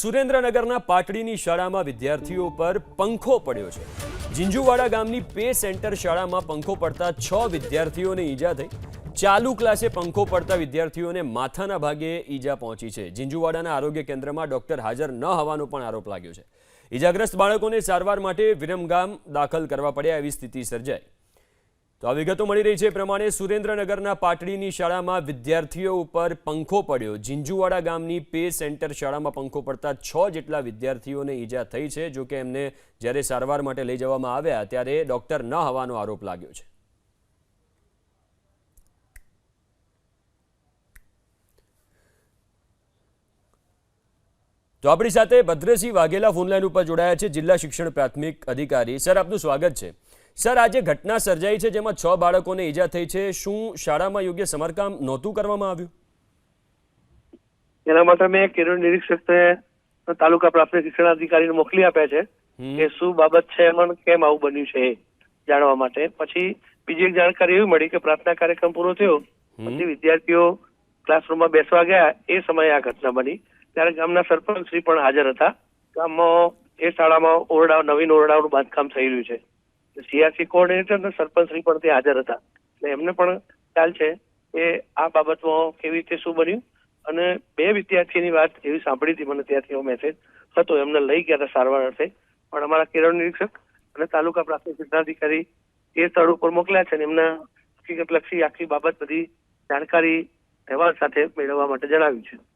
સુરેન્દ્રનગરના પાટડીની શાળામાં વિદ્યાર્થીઓ પર પંખો પડ્યો છે। ઝીંઝુવાડા ગામની પે સેન્ટર શાળામાં પંખો પડતા 6 વિદ્યાર્થીઓને ઈજા થઈ। ચાલુ ક્લાસે પંખો પડતા વિદ્યાર્થીઓને માથાના ભાગે ઈજા પહોંચી છે। ઝીંઝુવાડાના આરોગ્ય કેન્દ્રમાં ડોક્ટર હાજર ન હોવાનો પણ આરોપ લાગ્યો છે। ઈજાગ્રસ્ત બાળકોને સારવાર માટે વિરમગામ દાખલ કરવા પડ્યા એવી સ્થિતિ સર્જાઈ। તો આ વિગતો મળી રહી છે પ્રમાણે સુરેન્દ્રનગરના પાટડીની શાળામાં વિદ્યાર્થીઓ ઉપર પંખો પડ્યો। ઝીંઝુવાડા ગામની પે સેન્ટર શાળામાં પંખો પડતા 6 જેટલા વિદ્યાર્થીઓને ઈજા થઈ છે। જો કે એમને જ્યારે સારવાર માટે લઈ જવામાં આવ્યા ત્યારે ડોક્ટર ન હોવાનો આરોપ લાગ્યો છે। તો આપણી સાથે ભદ્રસિંહ વાઘેલા ફોનલાઈન ઉપર જોડાયા છે, જિલ્લા શિક્ષણ પ્રાથમિક અધિકારી। સર, આપનું સ્વાગત છે। સર, આજે ઘટના સર્જાઈ છે જેમાં 6 બાળકોને ઈજા થઈ છે। શું શાળામાં યોગ્ય સમારકામ નહોતું કરવામાં આવ્યું? એના માટે મેં કેન્દ્ર નિરીક્ષકને તાલુકા પ્રાથમિક શિક્ષણ અધિકારીને મોકલી આપ્યા છે કે શું બાબત છે એમાં કેમ આવું બન્યું છે એ જાણવા માટે। પછી બીજી એક જાણકારી એવી મળી કે પ્રાર્થના કાર્યક્રમ પૂરો થયો પછી વિદ્યાર્થીઓ ક્લાસરૂમમાં બેસવા ગયા એ સમયે આ ઘટના બની। ત્યારે ગામના સરપંચ શ્રી પણ હાજર હતા। ગામમાં એ શાળામાં નવીન ઓરડાઓનું બાંધકામ થઈ રહ્યું છે। સીઆરસી કોઓર્ડિનેટર અને સરપંચ શ્રી પણ ત્યાં હાજર હતા, એટલે એમને પણ ખ્યાલ છે કે આ બાબતમાં કેવી રીતે શું બન્યું। અને 2 વિદ્યાર્થીની વાત એવી સાંભળી હતી મને, ત્યાંથી એવો મેસેજ હતો, એમને લઈ ગયા હતા સારવાર અર્થે, પણ અમારા કેરળ નિરીક્ષક અને તાલુકા પ્રાથમિક શિક્ષણાધિકારી એ સ્થળ ઉપર મોકલ્યા છે અને એમને હકીકતલક્ષી આખી બાબત બધી જાણકારી અહેવાલ સાથે મેળવવા માટે જણાવ્યું છે।